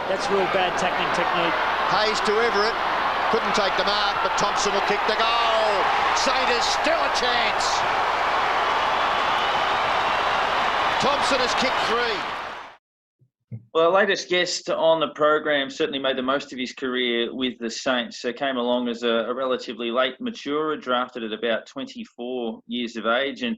That's real bad tackling technique. Hayes to Everett. Couldn't take the mark, but Thompson will kick the goal. Saint is still a chance. Thompson has kicked 3. Well, our latest guest on the program certainly made the most of his career with the Saints. So came along as a relatively late maturer, drafted at about 24 years of age, and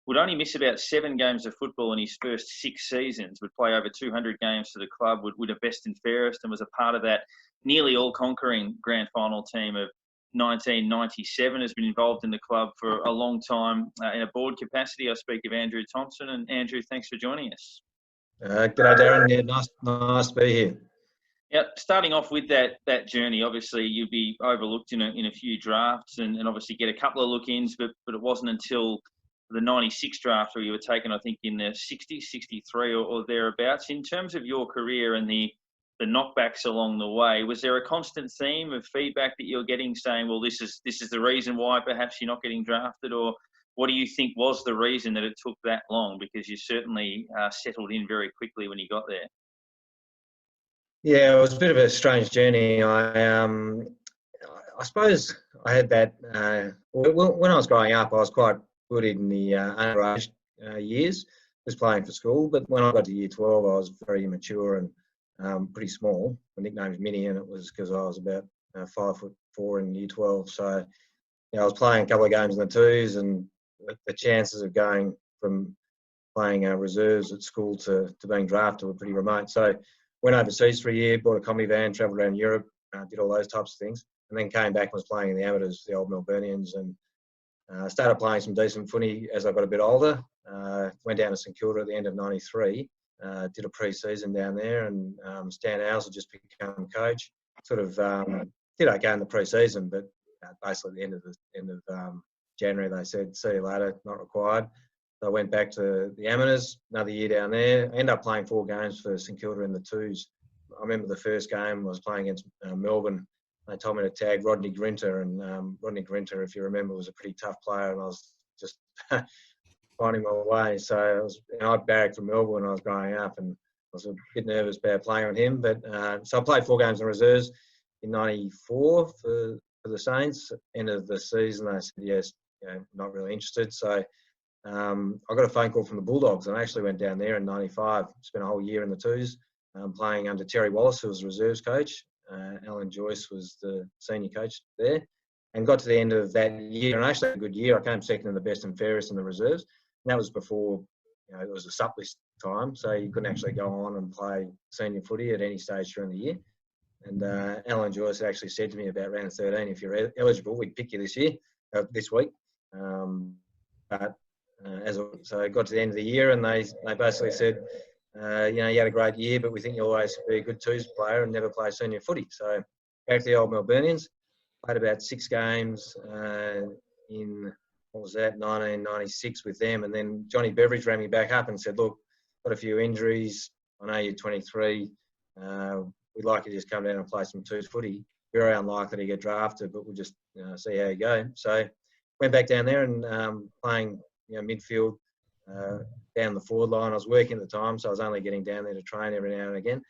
would only miss about 7 games of football in his first 6 seasons. Would play over 200 games for the club, would win a best and fairest, and was a part of that nearly all-conquering grand final team of 1997. Has been involved in the club for a long time in a board capacity. I speak of Andrew Thompson. And Andrew, thanks for joining us. G'day, Darren. Yeah, nice to be here. Yep. Starting off with that journey, obviously you'd be overlooked in a few drafts and obviously get a couple of look-ins, but it wasn't until the 96 draft where you were taken, I think, in the 60, 63 or thereabouts. In terms of your career and the knockbacks along the way, was there a constant theme of feedback that you're getting saying, well, this is the reason why perhaps you're not getting drafted, or what do you think was the reason that it took that long? Because you certainly settled in very quickly when you got there. Yeah, it was a bit of a strange journey. I suppose I had that when I was growing up. I was quite good in the underage years, just playing for school. But when I got to year 12, I was very immature and pretty small. My nickname was Minnie, and it was because I was about 5'4" in year 12. So I was playing a couple of games in the twos, and the chances of going from playing reserves at school to being drafted were pretty remote. So went overseas for a year, bought a combi van, travelled around Europe, did all those types of things, and then came back and was playing in the amateurs, the old Melburnians, and started playing some decent footy as I got a bit older. Went down to St Kilda at the end of '93, did a pre-season down there, and Stan Owls had just become coach. Sort of did okay in the pre-season, but basically at the end of January they said, see you later, not required. So I went back to the amateurs, another year down there. I ended up playing 4 games for St Kilda in the twos. I remember the first game I was playing against Melbourne. They told me to tag Rodney Grinter, and Rodney Grinter, if you remember, was a pretty tough player, and I was just finding my way. So I barracked for Melbourne when I was growing up, and I was a bit nervous about playing on him. But so I played 4 games in reserves in '94 for the Saints. End of the season, they said yes, not really interested. So I got a phone call from the Bulldogs, and I actually went down there in '95. Spent a whole year in the twos, playing under Terry Wallace, who was the reserves coach. Alan Joyce was the senior coach there, and got to the end of that year, and actually had a good year. I came second in the best and fairest in the reserves, and that was before it was a sup list time, so you couldn't actually go on and play senior footy at any stage during the year. And Alan Joyce actually said to me about round 13, if you're eligible, we'd pick you this week. So I got to the end of the year, and they basically said, you had a great year, but we think you'll always be a good twos player and never play senior footy. So back to the old Melburnians, played about 6 games in, 1996 with them. And then Johnny Beveridge rang me back up and said, look, got a few injuries. I know you're 23. We'd like you to just come down and play some twos footy. Very unlikely to get drafted, but we'll just see how you go. So went back down there and playing midfield, down the forward line. I was working at the time, so I was only getting down there to train every now and again.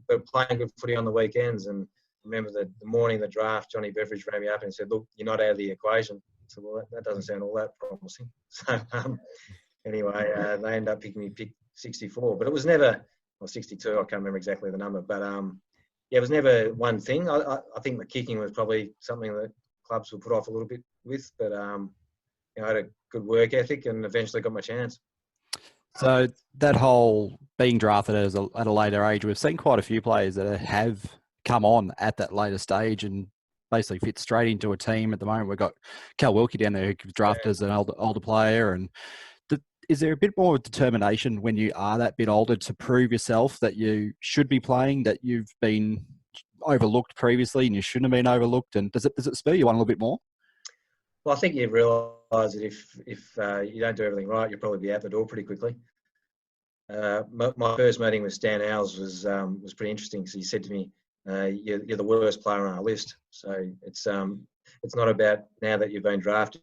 But playing good footy on the weekends. And I remember the morning of the draft, Johnny Beveridge rang me up and said, look, you're not out of the equation. I said, well, that doesn't sound all that promising. So anyway, they ended up picking me pick 64. But it was never, or 62, I can't remember exactly the number. But it was never one thing. I think the kicking was probably something that clubs would put off a little bit with. But I had a good work ethic and eventually got my chance. So that whole being drafted at a later age, we've seen quite a few players that have come on at that later stage and basically fit straight into a team. At the moment, we've got Cal Wilkie down there who was drafted as an older player. And is there a bit more determination when you are that bit older to prove yourself that you should be playing, that you've been overlooked previously and you shouldn't have been overlooked? And does it spur you on a little bit more? Well, I think you realise that if you don't do everything right, you'll probably be out the door pretty quickly. My first meeting with Stan Owls was pretty interesting because he said to me, "You're the worst player on our list." So it's not about now that you've been drafted,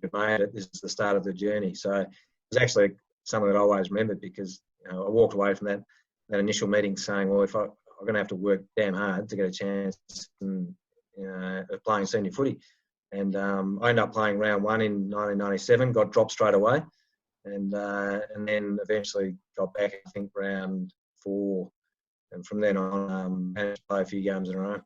you've made it. This is the start of the journey. So it was actually something that I always remembered because I walked away from that initial meeting saying, "Well, if I I'm going to have to work damn hard to get a chance of playing senior footy. And I ended up playing round 1 in 1997, got dropped straight away, and then eventually got back, I think, round 4. And from then on, managed to play a few games in a row.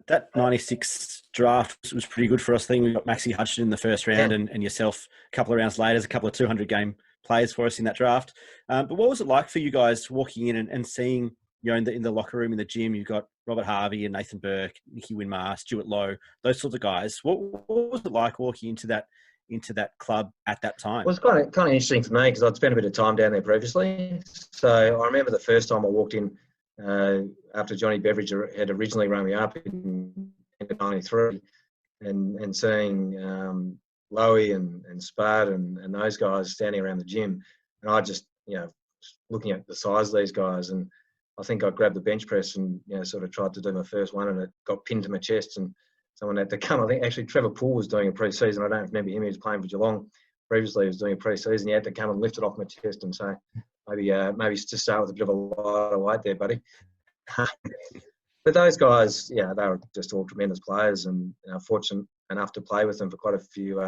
That 96 draft was pretty good for us. I think we got Maxie Hutchinson in the first round, and yourself a couple of rounds later, a couple of 200-game players for us in that draft. But what was it like for you guys walking in and seeing, in the locker room, in the gym, you've got Robert Harvey and Nathan Burke, Nicky Winmar, Stuart Lowe, those sorts of guys. What was it like walking into that club at that time? Well, it's kind of interesting for me because I'd spent a bit of time down there previously. So I remember the first time I walked in, after Johnny Beveridge had originally run me up in 93, and seeing Lowy and Spud and those guys standing around the gym, and I just looking at the size of these guys, and I think I grabbed the bench press and sort of tried to do my first one, and it got pinned to my chest, and someone had to come. I think actually Trevor Poole was doing a pre-season. I don't remember him. He was playing for Geelong previously. He was doing a pre-season. He had to come and lift it off my chest and say, maybe just start with a bit of a lighter weight there, buddy. But those guys, they were just all tremendous players, and fortunate enough to play with them for quite a few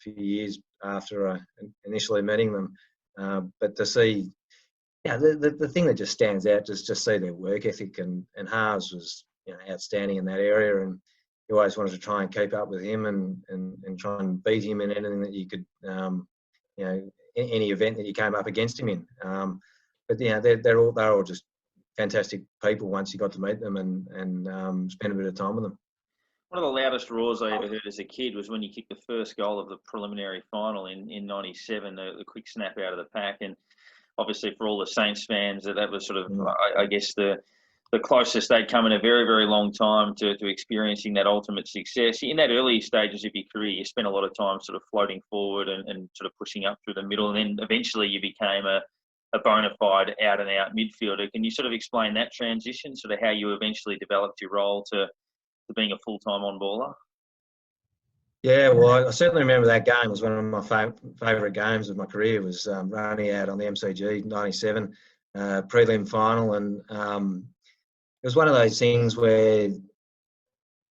years after initially meeting them. But to see, the thing that just stands out is just see their work ethic, and Harves was outstanding in that area, and you always wanted to try and keep up with him and try and beat him in anything that you could, any event that you came up against him in. But they're all just fantastic people once you got to meet them and spend a bit of time with them. One of the loudest roars I ever heard as a kid was when you kicked the first goal of the preliminary final in 97, the quick snap out of the pack. And obviously for all the Saints fans, that was sort of, I guess, the closest they'd come in a very, very long time to experiencing that ultimate success. In that early stages of your career, you spent a lot of time sort of floating forward and sort of pushing up through the middle, and then eventually you became a bona fide out-and-out midfielder. Can you sort of explain that transition, sort of how you eventually developed your role to being a full-time on-baller? Yeah, well, I certainly remember that game. It was one of my favourite games of my career. It was running out on the MCG, 97, prelim final, and it was one of those things where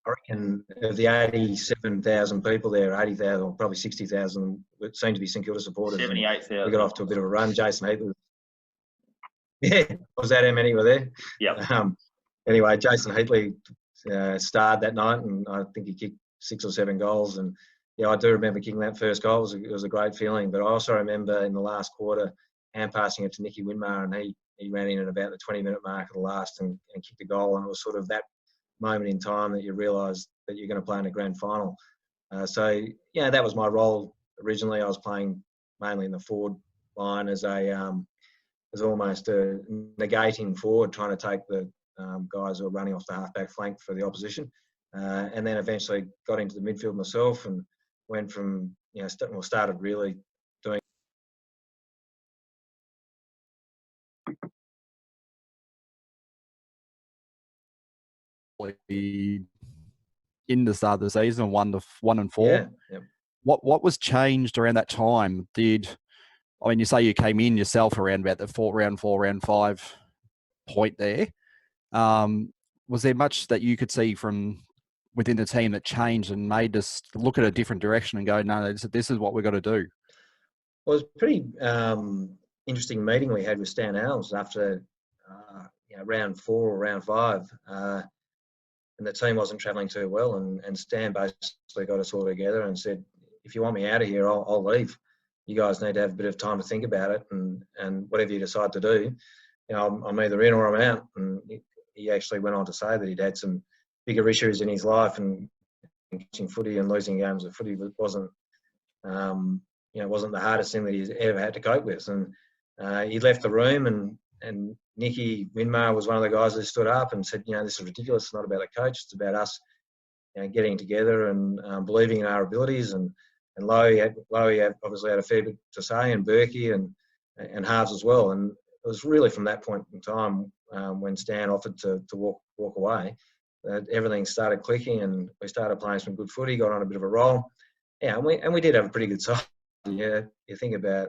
I reckon of the 87,000 people there, 80,000 or probably 60,000 seemed to be St Kilda supporters. 78,000. We got off to a bit of a run. Jason Heatley. Yeah, was that how many were there? Yeah. Anyway, Jason Heatley starred that night, and I think he kicked 6 or 7 goals. And I do remember kicking that first goal. It was a great feeling. But I also remember in the last quarter, hand passing it to Nicky Winmar, and he ran in at about the 20-minute mark of the last and kicked a goal. And it was sort of that moment in time that you realise that you're going to play in a grand final. So that was my role originally. I was playing mainly in the forward line as almost a negating forward, trying to take the guys who were running off the halfback flank for the opposition, and then eventually got into the midfield myself and went from started really doing. In the start of the season, 1-4. Yeah. What was changed around that time? You say you came in yourself around about the round 5 point there. Was there much that you could see from within the team that changed and made us look at a different direction and go, no, this is what we've got to do? Well, it was a pretty interesting meeting we had with Stan Alves after round 4 or round 5. And the team wasn't travelling too well, and Stan basically got us all together and said, if you want me out of here, I'll leave. You guys need to have a bit of time to think about it, and whatever you decide to do, I'm either in or I'm out. And he actually went on to say that he'd had some bigger issues in his life, and catching footy and losing games of footy wasn't the hardest thing that he's ever had to cope with. And he left the room, and Nicky Winmar was one of the guys that stood up and said, this is ridiculous. It's not about the coach. It's about us getting together and believing in our abilities. And Lowy obviously had a fair bit to say, and Berkey and Harves as well. And it was really from that point in time when Stan offered to walk away that everything started clicking, and we started playing some good footy, got on a bit of a roll. Yeah, and we did have a pretty good side. Yeah, you think about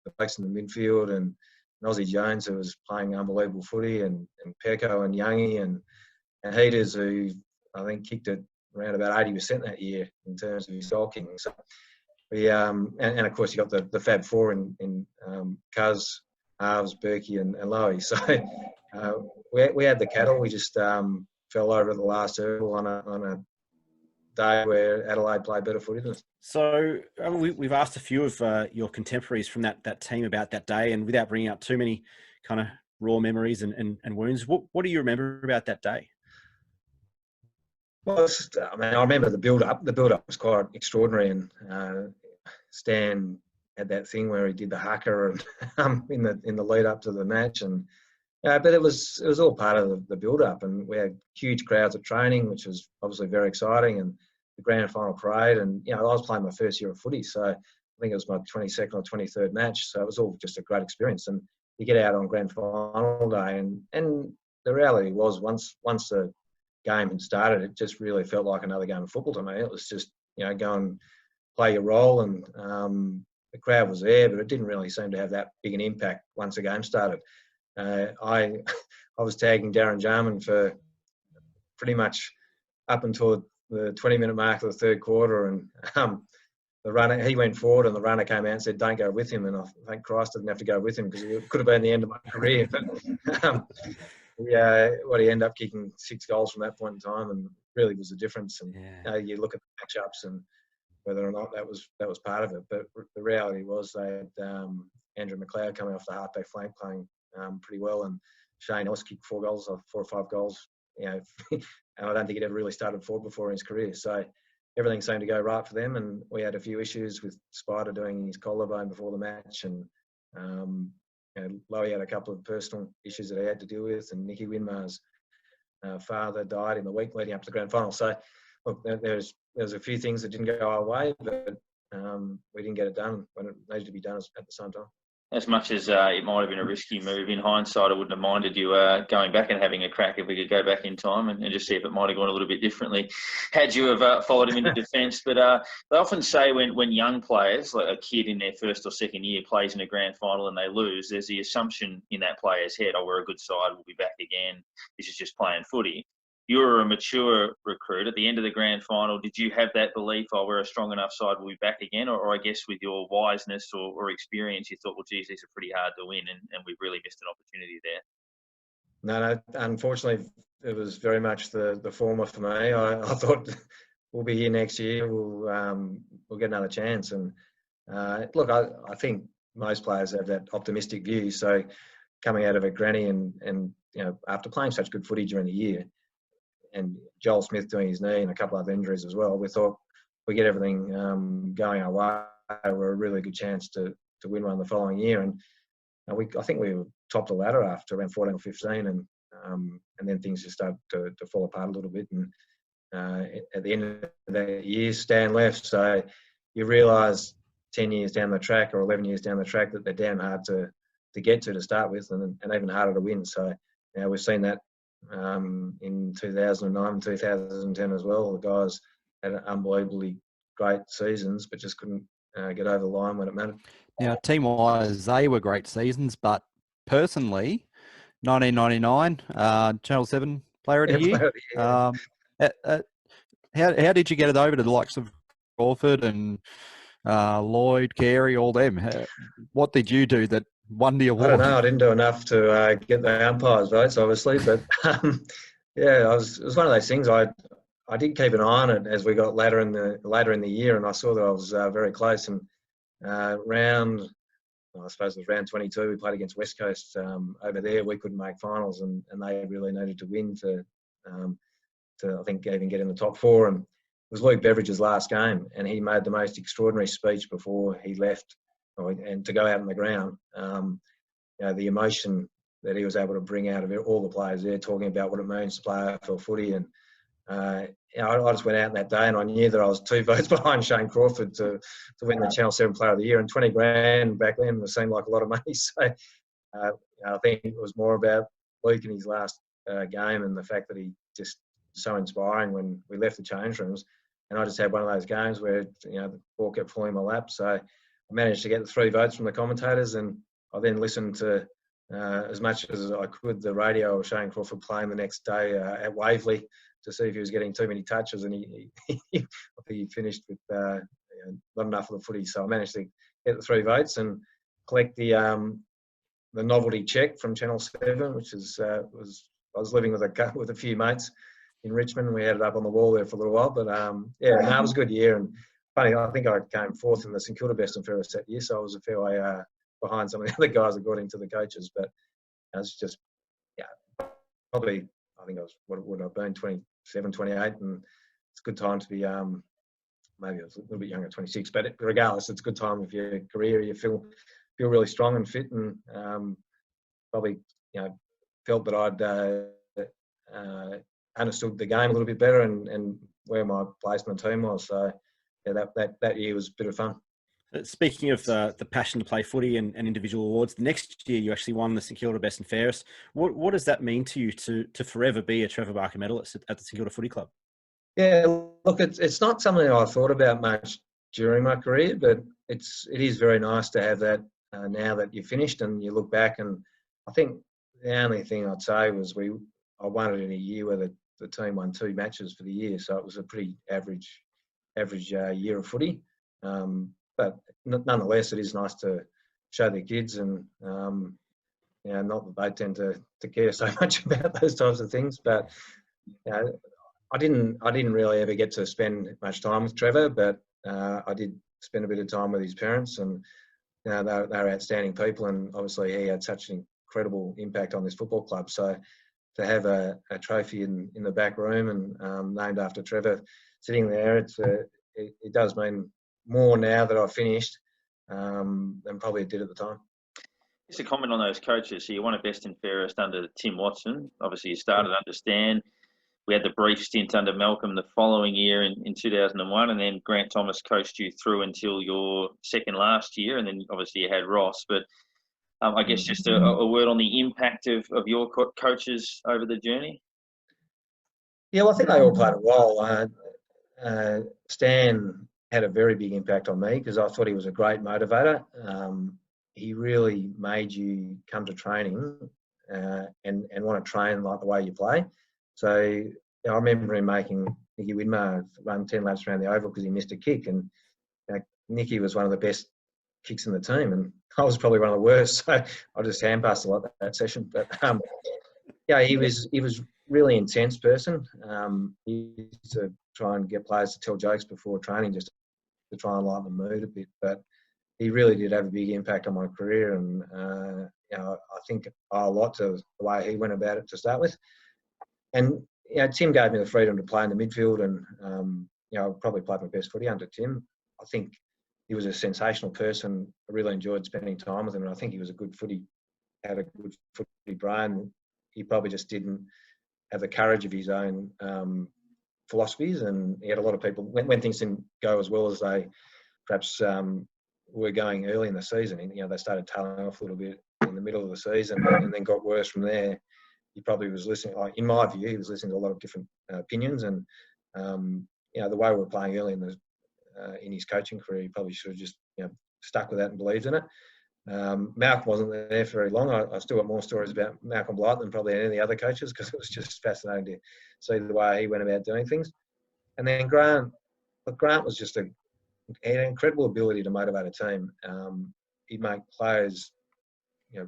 the blokes in the midfield and Nossie Jones, who was playing unbelievable footy, and Pecco and Youngie and Heaters, who I think kicked it around about 80% that year in terms of his goal kicking. So we and of course you got the Fab Four in Cuz, Harves, Berkey and Lowy. So we had the cattle. We just fell over at the last hurdle on a day where Adelaide played better footy than us. So we've asked a few of your contemporaries from that team about that day, and without bringing up too many kind of raw memories and wounds, what do you remember about that day? Well, I remember the build-up. The build-up was quite extraordinary, and Stan had that thing where he did the haka and in the lead-up to the match, and but it was all part of the build-up, and we had huge crowds at training, which was obviously very exciting, and the grand final parade. And I was playing my first year of footy, so I think it was my 22nd or 23rd match, so it was all just a great experience. And you get out on grand final day, and the reality was once the game had started, it just really felt like another game of football to me. It was just go and play your role, and the crowd was there, but it didn't really seem to have that big an impact once the game started. I was tagging Darren Jarman for pretty much up until the 20-minute mark of the third quarter, and the runner, he went forward and the runner came out and said, "Don't go with him." And I thank Christ I didn't have to go with him, because it could have been the end of my career. But he ended up kicking 6 goals from that point in time, and really was the difference. And you look at the matchups and whether or not that was part of it. But the reality was they had Andrew McLeod coming off the halfback flank playing pretty well, and Shane Ellis kicked 4 or 5 goals. And I don't think he'd ever really started forward before in his career. So everything seemed to go right for them, and we had a few issues with Spider doing his collarbone before the match, and Lowy had a couple of personal issues that he had to deal with, and Nicky Winmar's father died in the week leading up to the grand final. So look, there's a few things that didn't go our way, but we didn't get it done when it needed to be done at the same time. As much as it might have been a risky move, in hindsight, I wouldn't have minded you going back and having a crack if we could go back in time and just see if it might have gone a little bit differently had you have followed him into defence. But they often say when young players, like a kid in their first or second year, plays in a grand final and they lose, there's the assumption in that player's head, "Oh, we're a good side, we'll be back again. This is just playing footy." You were a mature recruit. At the end of the grand final, did you have that belief, "Oh, we're a strong enough side, we'll be back again"? Or I guess with your wiseness or experience, you thought, "Well, geez, these are pretty hard to win, and we've really missed an opportunity there"? No, unfortunately, it was very much the former for me. I thought we'll be here next year, we'll get another chance. And look, I think most players have that optimistic view. So coming out of a granny and after playing such good footy during the year, and Joel Smith doing his knee and a couple of other injuries as well, we thought we get everything going our way, we're a really good chance to win one the following year. And I think we were top of the ladder after around 14 or 15, and then things just started to fall apart a little bit. And at the end of that year, Stan left, so you realise 10 years down the track or 11 years down the track that they're damn hard to get to start with, and even harder to win. So we've seen that in 2009 and 2010 as well. The guys had unbelievably great seasons, but just couldn't get over the line when it mattered. Now, team-wise, they were great seasons, but personally, 1999, Channel 7 Player of the Year. How did you get it over to the likes of Crawford and Lloyd, Carey, all them? What did you do that won the award? I don't know. I didn't do enough to get the umpires' votes, obviously, but it was one of those things. I did keep an eye on it as we got later in the year, and I saw that I was very close. And I suppose it was round 22, we played against West Coast over there. We couldn't make finals, and they really needed to win to I think even get in the top 4. And it was Luke Beveridge's last game, and he made the most extraordinary speech before he left, and to go out on the ground. The emotion that he was able to bring out of all the players there, talking about what it means to play AFL footy. And I just went out that day, and I knew that I was 2 votes behind Shane Crawford to win the Channel 7 Player of the Year. And 20 grand back then seemed like a lot of money. So I think it was more about Luke in his last game, and the fact that he just so inspiring when we left the change rooms. And I just had one of those games where the ball kept falling in my lap. So I managed to get the 3 votes from the commentators, and I then listened to as much as I could the radio of Shane Crawford playing the next day at Waverley to see if he was getting too many touches, and I think he finished with not enough of the footy. So I managed to get the 3 votes and collect the novelty check from Channel 7, which I was living with a few mates in Richmond. We had it up on the wall there for a little while, but it was a good year. And funny, I think I came 4th in the St Kilda Best and Fairest that year, so I was a fair way behind some of the other guys that got into the coaches. But it's just, probably, I think I was, what would I have been, 27, 28, and it's a good time to be, maybe I was a little bit younger, 26, but regardless, it's a good time of your career. You feel really strong and fit, and probably, felt that I'd understood the game a little bit better and where my place in the team was. So, that year was a bit of fun. Speaking of the passion to play footy and individual awards, the next year you actually won the St Kilda Best and Fairest. What does that mean to you to forever be a Trevor Barker medalist at the St Kilda Footy Club? Yeah, look, it's not something I thought about much during my career, but it is very nice to have that now that you're finished and you look back. And I think the only thing I'd say was I won it in a year where the team won 2 matches for the year, so it was a pretty average year of footy. But nonetheless, it is nice to show the kids, and not that they tend to care so much about those types of things. But I didn't really ever get to spend much time with Trevor, but I did spend a bit of time with his parents, and they're outstanding people, and obviously he had such an incredible impact on this football club. So to have a trophy in the back room and named after Trevor sitting there, it does mean more now that I've finished than probably it did at the time. Just a comment on those coaches. So you won a Best and Fairest under Tim Watson. Obviously, you started under Stan. We had the brief stint under Malcolm the following year in 2001, and then Grant Thomas coached you through until your second last year, and then obviously you had Ross. But I guess just a word on the impact of your coaches over the journey. Yeah, well, I think they all played a role. Stan had a very big impact on me because I thought he was a great motivator. He really made you come to training and want to train like the way you play. So I remember him making Nicky Widmer run 10 laps around the oval because he missed a kick, and Nicky was one of the best kicks in the team, and I was probably one of the worst. So I just hand passed a lot that session. But he was really intense person. He used to try and get players to tell jokes before training just to try and lighten the mood a bit. But he really did have a big impact on my career, and I think a lot to the way he went about it to start with. And Tim gave me the freedom to play in the midfield, and I probably played my best footy under Tim. I think he was a sensational person. I really enjoyed spending time with him, and I think he was had a good footy brain. He probably just didn't have the courage of his own philosophies, and he had a lot of people when things didn't go as well as they perhaps were going early in the season. They started tailing off a little bit in the middle of the season, and then got worse from there. He probably was listening, in my view, he was listening to a lot of different opinions, and the way we were playing early in his coaching career, he probably should have just stuck with that and believed in it. Malcolm wasn't there for very long. I still got more stories about Malcolm Blight than probably any of the other coaches, because it was just fascinating to see the way he went about doing things. And then Grant was just he had an incredible ability to motivate a team. He'd make players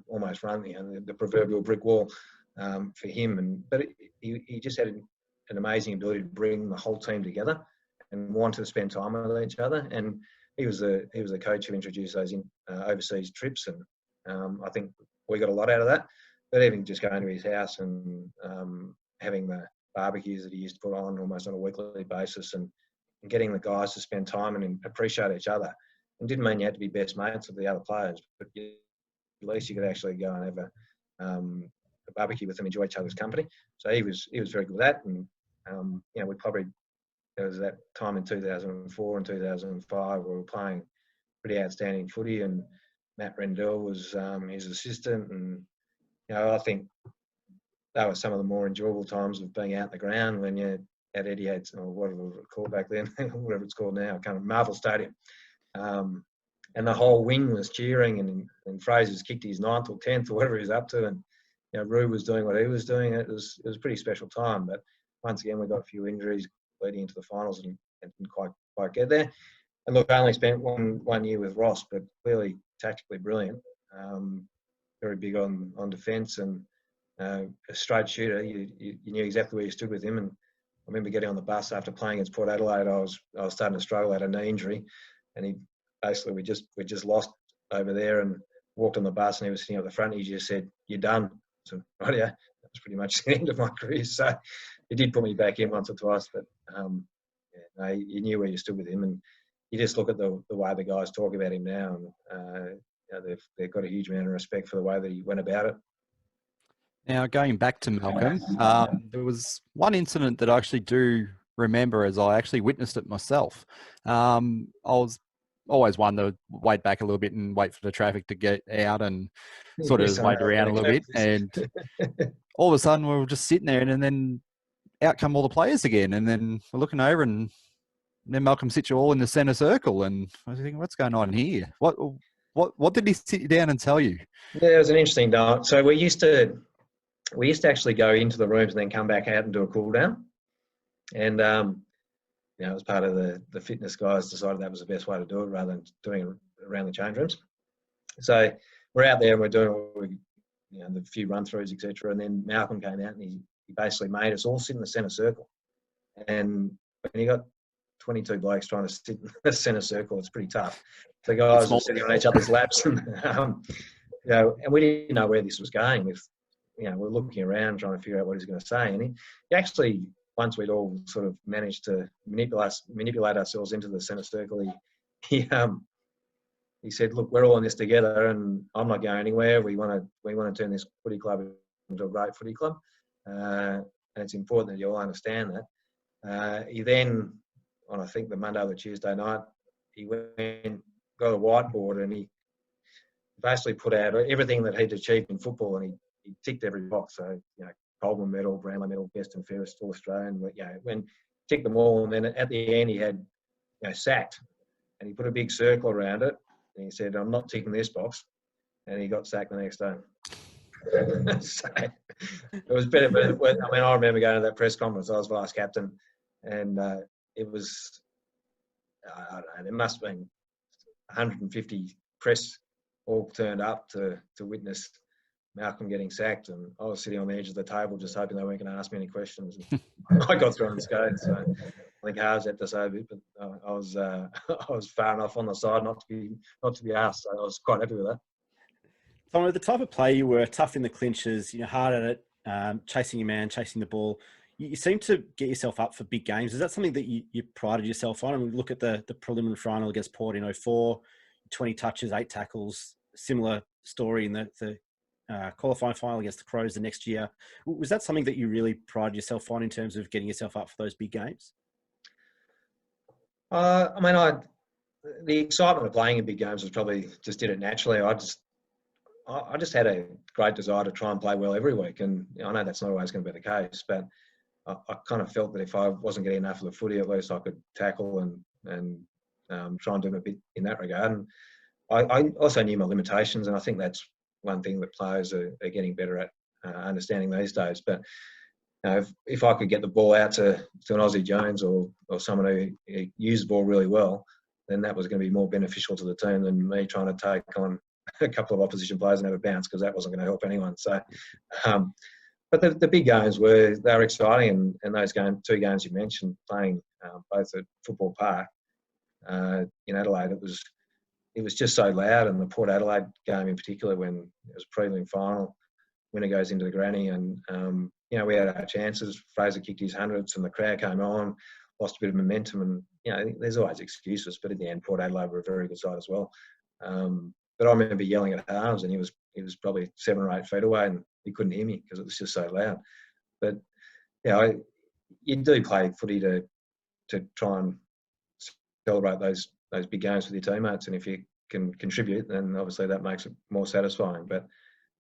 almost run the proverbial brick wall for him, but he just had an amazing ability to bring the whole team together and want to spend time with each other. And he was the coach who introduced those overseas trips, and I think we got a lot out of that. But even just going to his house and having the barbecues that he used to put on almost on a weekly basis, and getting the guys to spend time and appreciate each other. It didn't mean you had to be best mates with the other players, but at least you could actually go and have a barbecue with them, enjoy each other's company. So he was very good at that. And there was that time in 2004 and 2005 where we were playing pretty outstanding footy, and Matt Rendell was his assistant, and I think that was some of the more enjoyable times of being out in the ground when you're at Etihad, or whatever it was called back then, whatever it's called now, kind of Marvel Stadium. and the whole wing was cheering, and Fraser's kicked his 9th or 10th or whatever he's up to, and Rue was doing what he was doing. It was a pretty special time. But once again, we got a few injuries leading into the finals and didn't quite get there. And look, I only spent one year with Ross, but clearly tactically brilliant. Very big on defence and a straight shooter. You knew exactly where you stood with him. And I remember getting on the bus after playing against Port Adelaide. I was starting to struggle. I had a knee injury, and he basically we just lost over there and walked on the bus, and he was sitting at the front. He just said, "You're done." So right, yeah, that was pretty much the end of my career. So he did put me back in once or twice, but you knew where you stood with him, and you just look at the way the guys talk about him now, and they've got a huge amount of respect for the way that he went about it. Now, going back to Malcolm, there was one incident that I actually do remember, as I actually witnessed it myself. I was always one that would wait back a little bit and wait for the traffic to get out and sort of wait around a little bit. And all of a sudden, we were just sitting there, and then out come all the players again. And then we're looking over, and then Malcolm sits you all in the centre circle. And I was thinking, what's going on here? What did he sit you down and tell you? Yeah, it was an interesting night. So we used to actually go into the rooms and then come back out and do a cool down. And it was part of the fitness guys decided that was the best way to do it rather than doing it around the change rooms. So we're out there and we're doing the few run throughs, etc. And then Malcolm came out and he basically made us all sit in the centre circle. And when you got 22 blokes trying to sit in the centre circle, it's pretty tough. The guys were sitting on each other's laps, and and we didn't know where this was going. We're looking around trying to figure out what he's going to say, and he actually, once we'd all sort of managed to manipulate ourselves into the centre circle, he said, "Look, we're all in this together, and I'm not going anywhere. We want to turn this footy club into a great footy club, and it's important that you all understand that." He then, on I think the Monday or the Tuesday night, he went got a whiteboard and he basically put out everything that he'd achieved in football, and he ticked every box. So Coleman medal, Brownlow medal, best and fairest All Australian. When ticked them all, and then at the end he had sacked, and he put a big circle around it, and he said, "I'm not ticking this box," and he got sacked the next day. So it was better. But I remember going to that press conference. I was vice captain, and it was I don't know. There must have been 150 press all turned up to witness Malcolm getting sacked, and I was sitting on the edge of the table just hoping they weren't going to ask me any questions. I got through unscathed, so I think Harves had to say a bit, but I was far enough on the side not to be asked, so I was quite happy with that. Tom, the type of player you were, tough in the clinches, hard at it, chasing your man, chasing the ball. You seem to get yourself up for big games. Is that something that you prided yourself on? I mean, look at the preliminary final against Port in 2004, 20 touches, 8 tackles. Similar story in the qualifying final against the Crows the next year. Was that something that you really prided yourself on in terms of getting yourself up for those big games? The excitement of playing in big games was probably just did it naturally. I just had a great desire to try and play well every week, and I know that's not always going to be the case, but I kind of felt that if I wasn't getting enough of the footy, at least I could tackle and try and do a bit in that regard. And I also knew my limitations, and I think that's one thing that players are getting better at understanding these days. But if I could get the ball out to an Aussie Jones or someone who used the ball really well, then that was going to be more beneficial to the team than me trying to take on a couple of opposition players and have a bounce, because that wasn't going to help anyone. So, but the big games were exciting, and those two games you mentioned, playing both at Football Park in Adelaide, it was just so loud. And the Port Adelaide game in particular, when it was a prelim final, winner goes into the granny, and we had our chances. Fraser kicked his hundreds, and the crowd came on, lost a bit of momentum, and there's always excuses. But at the end, Port Adelaide were a very good side as well. But I remember yelling at halves, and he was probably 7 or 8 feet away, and he couldn't hear me because it was just so loud. But you do play footy to try and celebrate those big games with your teammates, and if you can contribute, then obviously that makes it more satisfying. But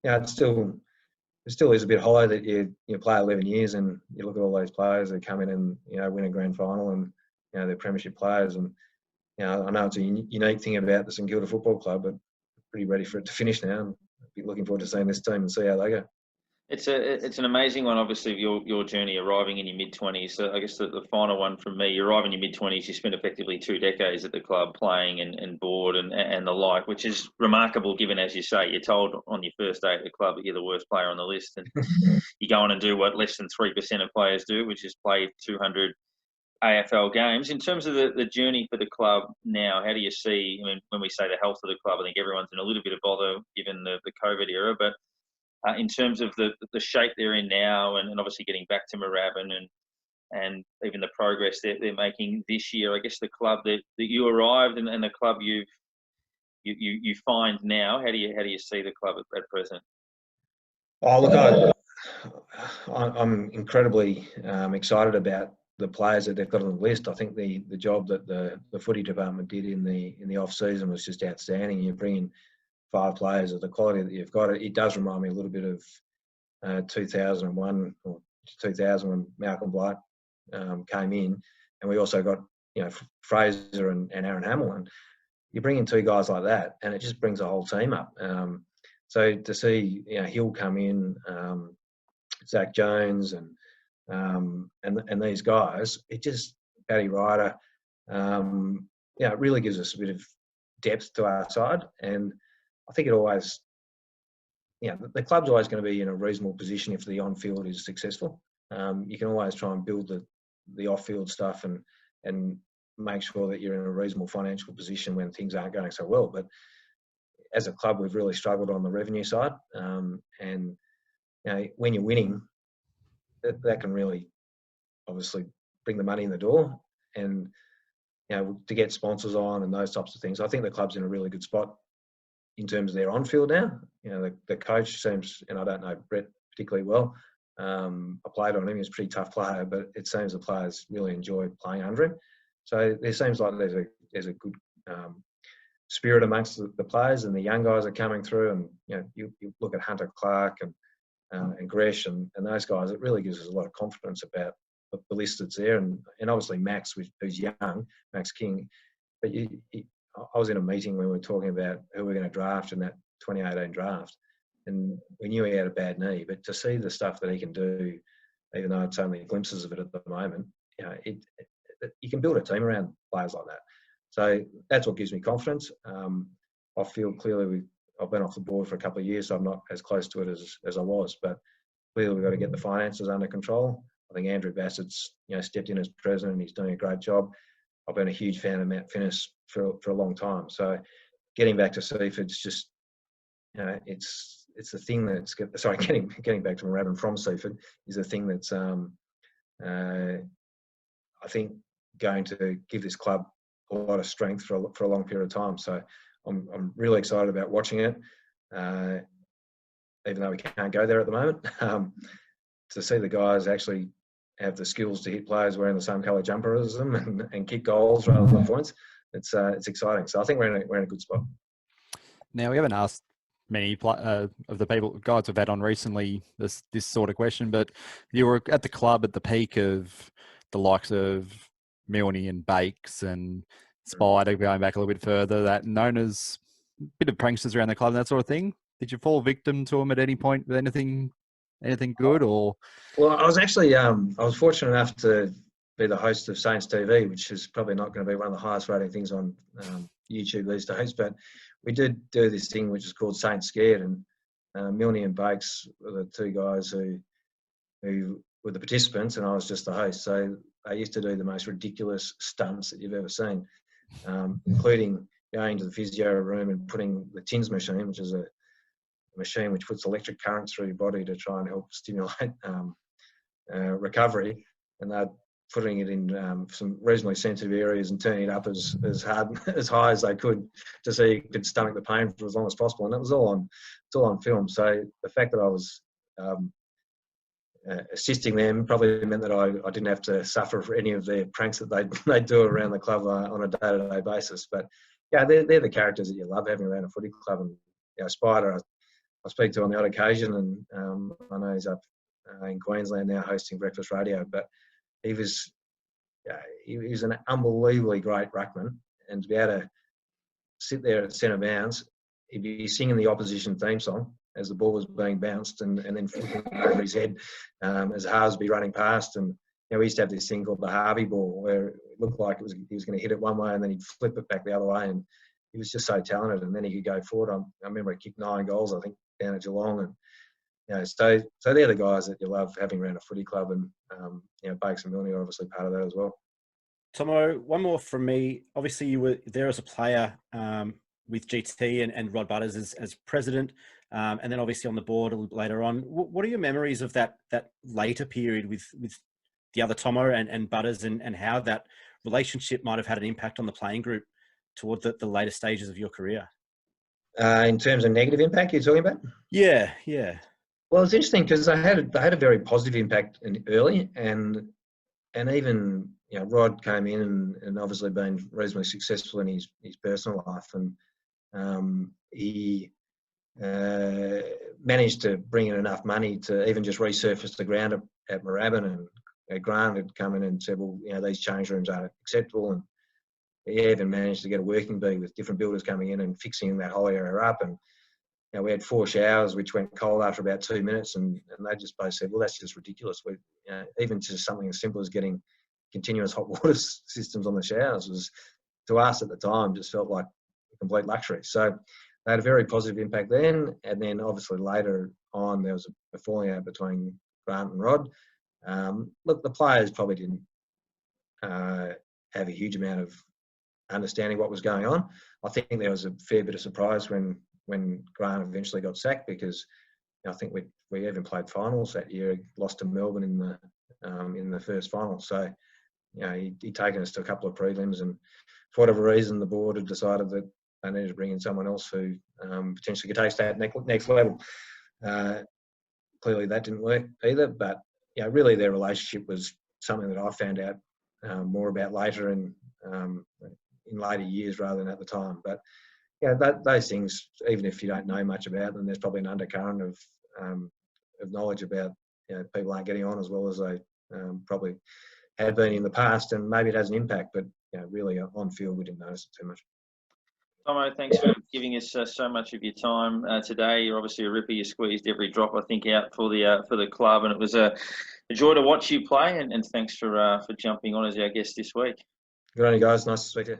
it still is a bit hollow that you play 11 years and you look at all those players that come in and win a grand final, and they're premiership players, and I know it's a unique thing about the St Kilda Football Club, but pretty ready for it to finish now. And be looking forward to seeing this team and see how they go. It's an amazing one, obviously, of your journey arriving in your mid-20s. So I guess the final one from me, you arrive in your mid-20s, you spent effectively 2 decades at the club playing and board and the like, which is remarkable given, as you say, you're told on your first day at the club that you're the worst player on the list, and you go on and do what less than 3% of players do, which is play 200 AFL games. In terms of the journey for the club now, how do you see, I mean, when we say the health of the club, I think everyone's in a little bit of bother given the COVID era, but in terms of the shape they're in now and obviously getting back to Moorabbin and even the progress they're making this year, I guess the club that you arrived and the club you find now, how do you see the club at present? Oh, look, I'm incredibly excited about the players that they've got on the list. I think the job that the footy department did in the off season was just outstanding. You bring in 5 players of the quality that you've got. It does remind me a little bit of 2001 or 2000 when Malcolm Blight came in, and we also got Fraser and Aaron Hamill. And you bring in 2 guys like that, and it just brings the whole team up. So to see Hill come in, Zach Jones, and these guys, it just Paddy Ryder, it really gives us a bit of depth to our side. And I think it always, the club's always going to be in a reasonable position if the on-field is successful. You can always try and build the off-field stuff and make sure that you're in a reasonable financial position when things aren't going so well. But as a club, we've really struggled on the revenue side. And when you're winning, that can really obviously bring the money in the door. And to get sponsors on and those types of things, I think the club's in a really good spot in terms of their on-field now. The coach seems, and I don't know Brett particularly well, I played on him, he's a pretty tough player, but it seems the players really enjoy playing under him. So there seems like there's a good spirit amongst the players, and the young guys are coming through, and you look at Hunter Clark and Gresh and those guys, it really gives us a lot of confidence about the list that's there, and obviously Max, who's young, Max King. But I was in a meeting when we were talking about who we're going to draft in that 2018 draft, and we knew he had a bad knee, but to see the stuff that he can do, even though it's only glimpses of it at the moment, you can build a team around players like that. So that's what gives me confidence. I feel clearly I've been off the board for a couple of years, so I'm not as close to it as I was, but clearly we've got to get the finances under control. I think Andrew Bassett's stepped in as president. He's doing a great job. I've been a huge fan of Matt Finnis for a long time. So getting back to Seaford's just, it's the thing that's, getting back to Moorabbin from Seaford is the thing that's, I think, going to give this club a lot of strength for a long period of time. So I'm really excited about watching it, even though we can't go there at the moment. To see the guys actually have the skills to hit players wearing the same colour jumper as them and kick goals rather than points, it's exciting. So I think we're in a good spot. Now, we haven't asked many of the guys we've had on recently this sort of question, but you were at the club at the peak of the likes of Milne and Bakes and Spider, going back a little bit further, that known as a bit of pranksters around the club and that sort of thing. Did you fall victim to them at any point with anything good, or? Well, I was actually I was fortunate enough to be the host of Saints TV, which is probably not going to be one of the highest rating things on YouTube these days, but we did do this thing which is called Saints Scared, and Milne and Bakes were the 2 guys who were the participants, and I was just the host. So they used to do the most ridiculous stunts that you've ever seen, including going to the physio room and putting the TINS machine, which is a machine which puts electric current through your body to try and help stimulate recovery, and they're putting it in some reasonably sensitive areas and turning it up as high as they could to see you could stomach the pain for as long as possible, and it was all on film. So the fact that I was assisting them probably meant that I didn't have to suffer for any of their pranks that they do around the club on a day-to-day basis. But yeah, they're the characters that you love having around a footy club. And Spider, I speak to on the odd occasion, and I know he's up in Queensland now hosting breakfast radio. But he was an unbelievably great ruckman, and to be able to sit there at centre bounce, he'd be singing the opposition theme song as the ball was being bounced and then flipping over his head as Harves would be running past. And we used to have this thing called the Harvey ball, where it looked like he was going to hit it one way and then he'd flip it back the other way. And he was just so talented. And then he could go forward. I remember he kicked 9 goals, I think, down at Geelong. And so they're the guys that you love having around a footy club. And Bakes and Milne are obviously part of that as well. Tomo, one more from me. Obviously, you were there as a player with GT and Rod Butters as president, and then obviously on the board a little bit later on. What are your memories of that later period with the other Tomo and Butters, and how that relationship might have had an impact on the playing group toward the later stages of your career? In terms of negative impact, you're talking about? Yeah. Well, it's interesting because they had a very positive impact early, and even Rod came in and obviously been reasonably successful in his personal life, and he managed to bring in enough money to even just resurface the ground at Moorabbin, and Grant had come in and said, well, these change rooms aren't acceptable, and he even managed to get a working bee with different builders coming in and fixing that whole area up. And we had 4 showers which went cold after about 2 minutes, and they just both said, well, that's just ridiculous. Even just something as simple as getting continuous hot water systems on the showers was, to us at the time, just felt like a complete luxury. So they had a very positive impact then, and then obviously later on there was a falling out between Grant and Rod. Look, the players probably didn't have a huge amount of understanding what was going on. I think there was a fair bit of surprise when Grant eventually got sacked, because I think we even played finals that year, lost to Melbourne in the first final. So he'd taken us to a couple of prelims, and for whatever reason the board had decided that they needed to bring in someone else who potentially could take us to that next level. Clearly that didn't work either, but really their relationship was something that I found out more about later in later years rather than at the time. But those things, even if you don't know much about them, there's probably an undercurrent of knowledge about people aren't getting on as well as they probably had been in the past, and maybe it has an impact, but really on field we didn't notice it too much. Tomo, thanks for giving us so much of your time today. You're obviously a ripper. You squeezed every drop, I think, out for the club, and it was a joy to watch you play. And thanks for jumping on as our guest this week. Good on you guys. Nice to speak to you.